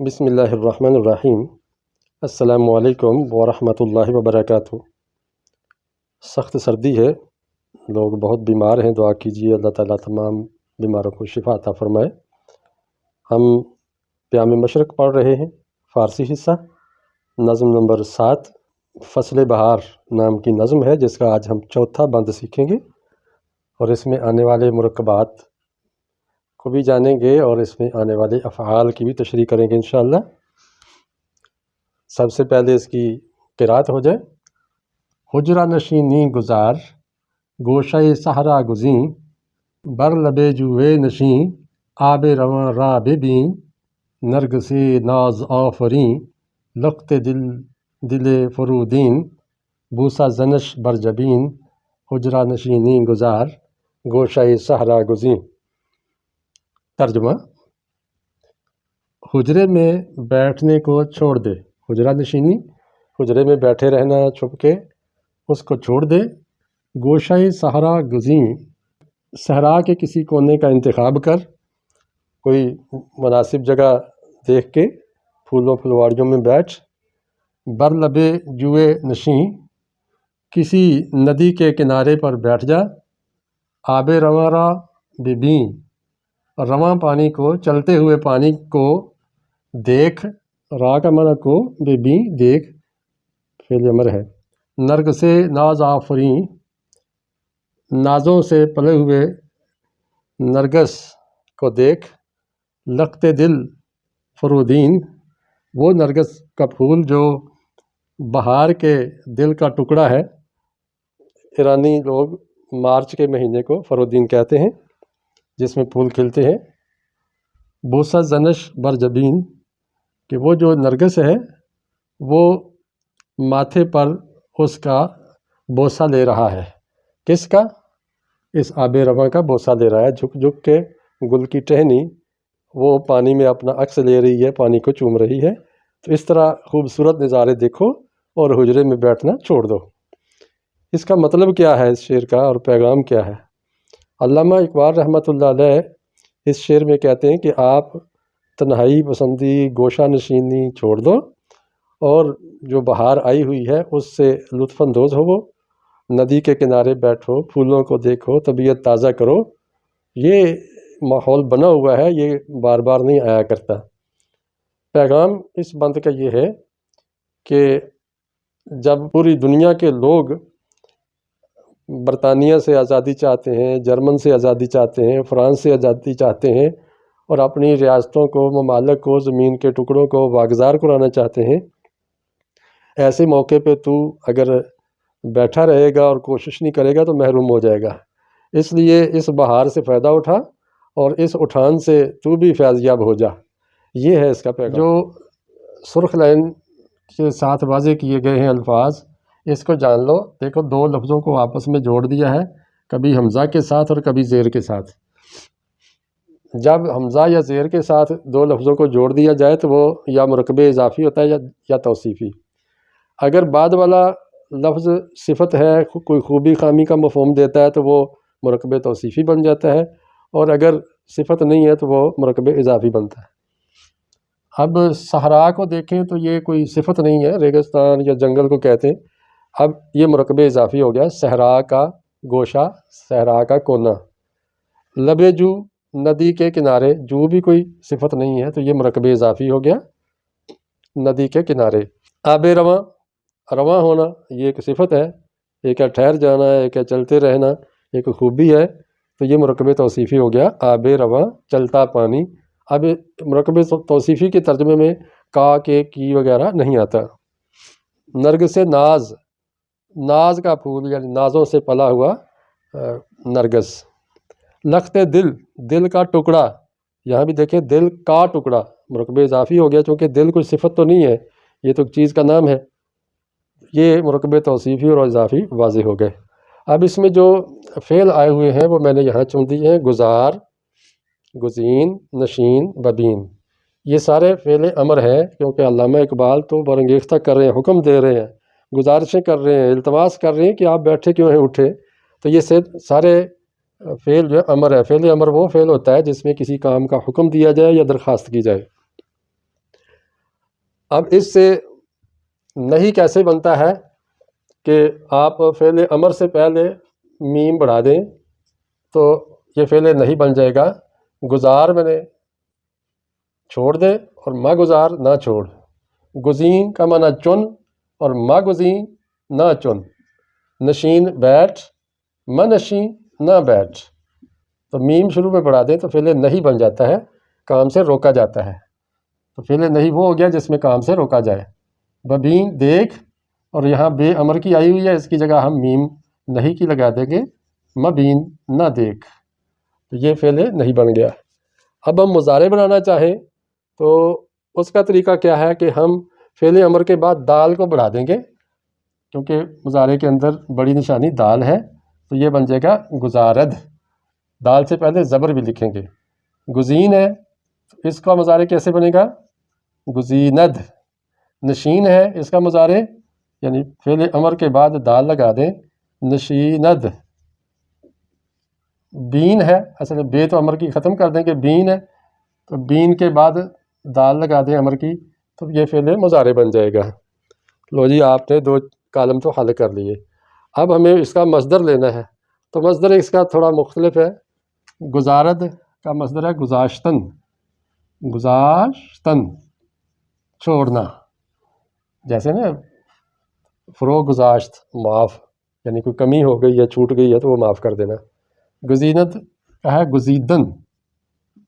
بسم اللہ الرحمن الرحیم۔ السلام علیکم ورحمۃ اللہ وبرکاتہ۔ سخت سردی ہے، لوگ بہت بیمار ہیں، دعا کیجیے اللہ تعالیٰ تمام بیماروں کو شفا عطا فرمائے۔ ہم پیام مشرق پڑھ رہے ہیں، فارسی حصہ، نظم نمبر 7 فصل بہار نام کی نظم ہے، جس کا آج ہم چوتھا بند سیکھیں گے اور اس میں آنے والے مرکبات کو بھی جانیں گے اور اس میں آنے والے افعال کی بھی تشریح کریں گے انشاءاللہ۔ سب سے پہلے اس کی قرأت ہو جائے۔ حجرہ نشینی گزار گوشہ صحرا گزیں، بر لب جوے نشیں آب رواں را ببیں، نرگ سے ناز آفریں لخت دل فرودین، بوسہ زنش بر جبین، حجرہ نشینی گزار گوشہ صحرا گزیں۔ ترجمہ: حجرے میں بیٹھنے کو چھوڑ دے۔ حجرہ نشینی، حجرے میں بیٹھے رہنا چھپ کے، اس کو چھوڑ دے۔ گوشہ صحرا گزیں، صحرا کے کسی کونے کا انتخاب کر، کوئی مناسب جگہ دیکھ کے پھولوں پھلواریوں میں بیٹھ۔ بر لبے جوئے نشیں، کسی ندی کے کنارے پر بیٹھ جا۔ آب رواں را ببیں، رواں پانی کو، چلتے ہوئے پانی کو دیکھ۔ را کا معنی کو، ببیں دیکھ، فعل امر ہے۔ نرگ سے ناز آفریں، نازوں سے پلے ہوئے نرگس کو دیکھ۔ لخت دل فرودین، وہ نرگس کا پھول جو بہار کے دل کا ٹکڑا ہے۔ ایرانی لوگ مارچ کے مہینے کو فرودین کہتے ہیں، جس میں پھول کھلتے ہیں۔ بوسہ زنش بر جبین، کہ وہ جو نرگس ہے وہ ماتھے پر اس کا بوسہ لے رہا ہے۔ کس کا؟ اس آب رواں کا بوسہ لے رہا ہے، جھک جھک کے گل کی ٹہنی وہ پانی میں اپنا عکس لے رہی ہے، پانی کو چوم رہی ہے۔ تو اس طرح خوبصورت نظارے دیکھو اور حجرے میں بیٹھنا چھوڑ دو۔ اس کا مطلب کیا ہے اس شعر کا اور پیغام کیا ہے؟ علامہ اقبال رحمۃ اللہ علیہ اس شعر میں کہتے ہیں کہ آپ تنہائی پسندی، گوشہ نشینی چھوڑ دو اور جو بہار آئی ہوئی ہے اس سے لطف اندوز ہو۔ ندی کے کنارے بیٹھو، پھولوں کو دیکھو، طبیعت تازہ کرو۔ یہ ماحول بنا ہوا ہے، یہ بار بار نہیں آیا کرتا۔ پیغام اس بند کا یہ ہے کہ جب پوری دنیا کے لوگ برطانیہ سے آزادی چاہتے ہیں، جرمن سے آزادی چاہتے ہیں، فرانس سے آزادی چاہتے ہیں اور اپنی ریاستوں کو، ممالک کو، زمین کے ٹکڑوں کو واگزار کرانا چاہتے ہیں، ایسے موقع پہ تو اگر بیٹھا رہے گا اور کوشش نہیں کرے گا تو محروم ہو جائے گا۔ اس لیے اس بہار سے فائدہ اٹھا اور اس اٹھان سے تو بھی فیض یاب ہو جا۔ یہ ہے اس کا پیغام۔ جو سرخ لائن کے ساتھ واضح کیے گئے ہیں الفاظ، اس کو جان لو۔ دیکھو، دو لفظوں کو آپس میں جوڑ دیا ہے، کبھی حمزہ کے ساتھ اور کبھی زیر کے ساتھ۔ جب حمزہ یا زیر کے ساتھ دو لفظوں کو جوڑ دیا جائے تو وہ یا مرکب اضافی ہوتا ہے یا توصیفی۔ اگر بعد والا لفظ صفت ہے، کوئی خوبی خامی کا مفہوم دیتا ہے تو وہ مرکب توصیفی بن جاتا ہے، اور اگر صفت نہیں ہے تو وہ مرکب اضافی بنتا ہے۔ اب صحرا کو دیکھیں تو یہ کوئی صفت نہیں ہے، ریگستان یا جنگل کو کہتے ہیں۔ اب یہ مرکب اضافی ہو گیا، صحرا کا گوشہ، صحرا کا کونا۔ لب جو، ندی کے کنارے، جو بھی کوئی صفت نہیں ہے تو یہ مرکب اضافی ہو گیا، ندی کے کنارے۔ آب رواں، رواں ہونا، یہ ایک صفت ہے، ایک ہے ٹھہر جانا ہے، ایک ہے چلتے رہنا، ایک خوبی ہے، تو یہ مرکب توصیفی ہو گیا، آب رواں، چلتا پانی۔ اب مرکب توصیفی کے ترجمے میں کا، کے، کی وغیرہ نہیں آتا۔ نرگ سے ناز، ناز کا پھول یعنی نازوں سے پلا ہوا نرگس۔ لخت دل، دل کا ٹکڑا، یہاں بھی دیکھیں دل کا ٹکڑا، مرکب اضافی ہو گیا چونکہ دل کوئی صفت تو نہیں ہے، یہ تو چیز کا نام ہے۔ یہ مرکب توصیفی اور اضافی واضح ہو گئے۔ اب اس میں جو فعل آئے ہوئے ہیں وہ میں نے یہاں چن دیے ہیں، گزار، گزین، نشین، ببین۔ یہ سارے فعل امر ہیں، کیونکہ علامہ اقبال تو برانگیختہ کر رہے ہیں، حکم دے رہے ہیں، گزارشیں کر رہے ہیں، التماس کر رہے ہیں کہ آپ بیٹھے کیوں ہیں، اٹھے۔ تو یہ سارے فعل جو ہے امر ہے۔ فعل امر وہ فعل ہوتا ہے جس میں کسی کام کا حکم دیا جائے یا درخواست کی جائے۔ اب اس سے نہیں کیسے بنتا ہے کہ آپ فعل امر سے پہلے میم بڑھا دیں تو یہ فعل نہیں بن جائے گا. گزار میں نے چھوڑ دے اور ما گزار نہ چھوڑ. گزین کا معنی چن اور ما گزین نہ چن. نشین بیٹھ، ما نشین نہ بیٹھ. تو میم شروع میں بڑھا دیں تو فعل نہیں بن جاتا ہے، کام سے روکا جاتا ہے. تو فعل نہیں وہ ہو گیا جس میں کام سے روکا جائے. ببین دیکھ، اور یہاں بے امر کی آئی ہوئی ہے، اس کی جگہ ہم میم نہیں کی لگا دیں گے، مبین نہ دیکھ. تو یہ فعل نہیں بن گیا. اب ہم مضارع بنانا چاہیں تو اس کا طریقہ کیا ہے کہ ہم فعل امر کے بعد دال کو بڑھا دیں گے، کیونکہ مضارع کے اندر بڑی نشانی دال ہے. تو یہ بن جائے گا گزارد. دال سے پہلے زبر بھی لکھیں گے. گزین ہے، اس کا مضارع کیسے بنے گا؟ گزیند. نشین ہے، اس کا مضارع یعنی فعل امر کے بعد دال لگا دیں، نشیند. بین ہے، اصل میں بے تو امر کی ختم کر دیں کہ بین ہے، تو بین کے بعد دال لگا دیں امر کی، تو یہ فعل مضارع بن جائے گا. لو جی، آپ نے 2 کالم تو حل کر لیے. اب ہمیں اس کا مصدر لینا ہے. تو مصدر اس کا تھوڑا مختلف ہے. گزارد کا مصدر ہے گزاشتن. گزاشتن چھوڑنا. جیسے نا فروغ گزاشت معاف، یعنی کوئی کمی ہو گئی یا چھوٹ گئی ہے تو وہ معاف کر دینا. گزینت کا ہے گزیدن.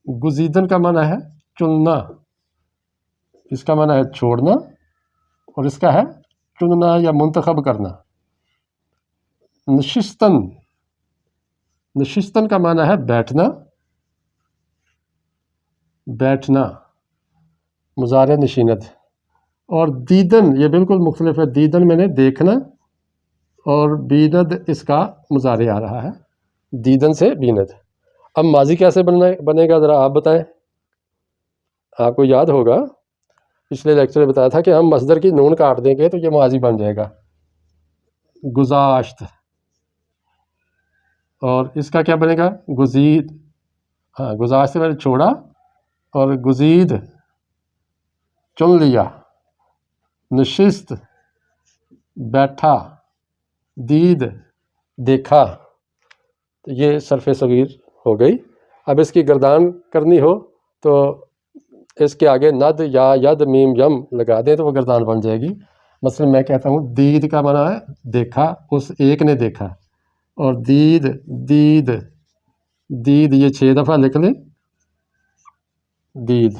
گزیدن کا معنی ہے چننا، اس کا معنی ہے چھوڑنا، اور اس کا ہے چننا یا منتخب کرنا. نشستن. نشستن کا معنی ہے بیٹھنا. بیٹھنا مضارع نشینت. اور دیدن یہ بالکل مختلف ہے. دیدن میں نے دیکھنا، اور بیند اس کا مضارع آ رہا ہے، دیدن سے بیند. اب ماضی کیسے بنے گا ذرا آپ بتائیں. آپ کو یاد ہوگا پچھلے لیکچر میں بتایا تھا کہ ہم مصدر کی نون کاٹ دیں گے تو یہ ماضی بن جائے گا، گزاشت. اور اس کا کیا بنے گا؟ گزید. ہاں، گزاشت سے میں نے چھوڑا، اور گزید چن لیا. نشست بیٹھا. دید دیکھا. تو یہ صرف صغیر ہو گئی. اب اس کی گردان کرنی ہو تو اس کے آگے ند یا ید میم یم لگا دیں تو وہ گردان بن جائے گی. مثلا میں کہتا ہوں دید کا معنی ہے دیکھا، اس ایک نے دیکھا. اور دید دید دید یہ 6 دفعہ لکھ لیں. دید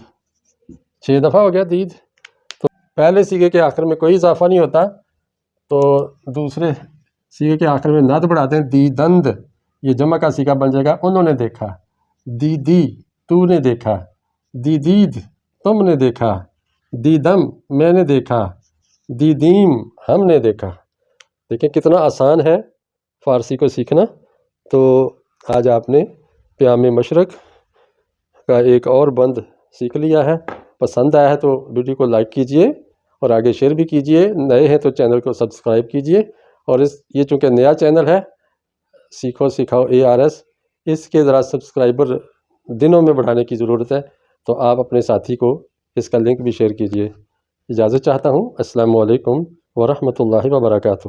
6 دفعہ ہو گیا دید. تو پہلے سیغے کے آخر میں کوئی اضافہ نہیں ہوتا، تو دوسرے سیغے کے آخر میں ند بڑھا دیں. دیدند یہ جمع کا سیغہ بن جائے گا. انہوں نے دیکھا. دیدی تو نے دیکھا. دیدید تم نے دیکھا. دیدم میں نے دیکھا. دیدیم ہم نے دیکھا. دیکھیں کتنا آسان ہے فارسی کو سیکھنا. تو آج آپ نے پیام مشرق کا ایک اور بند سیکھ لیا ہے. پسند آیا ہے تو ویڈیو کو لائک کیجئے اور آگے شیئر بھی کیجئے. نئے ہیں تو چینل کو سبسکرائب کیجئے. اور یہ چونکہ نیا چینل ہے سیکھو سکھاؤ ARS، اس کے ذرا سبسکرائبر دنوں میں بڑھانے کی ضرورت ہے. تو آپ اپنے ساتھی کو اس کا لنک بھی شیئر کیجئے. اجازت چاہتا ہوں. السلام علیکم ورحمۃ اللہ وبرکاتہ.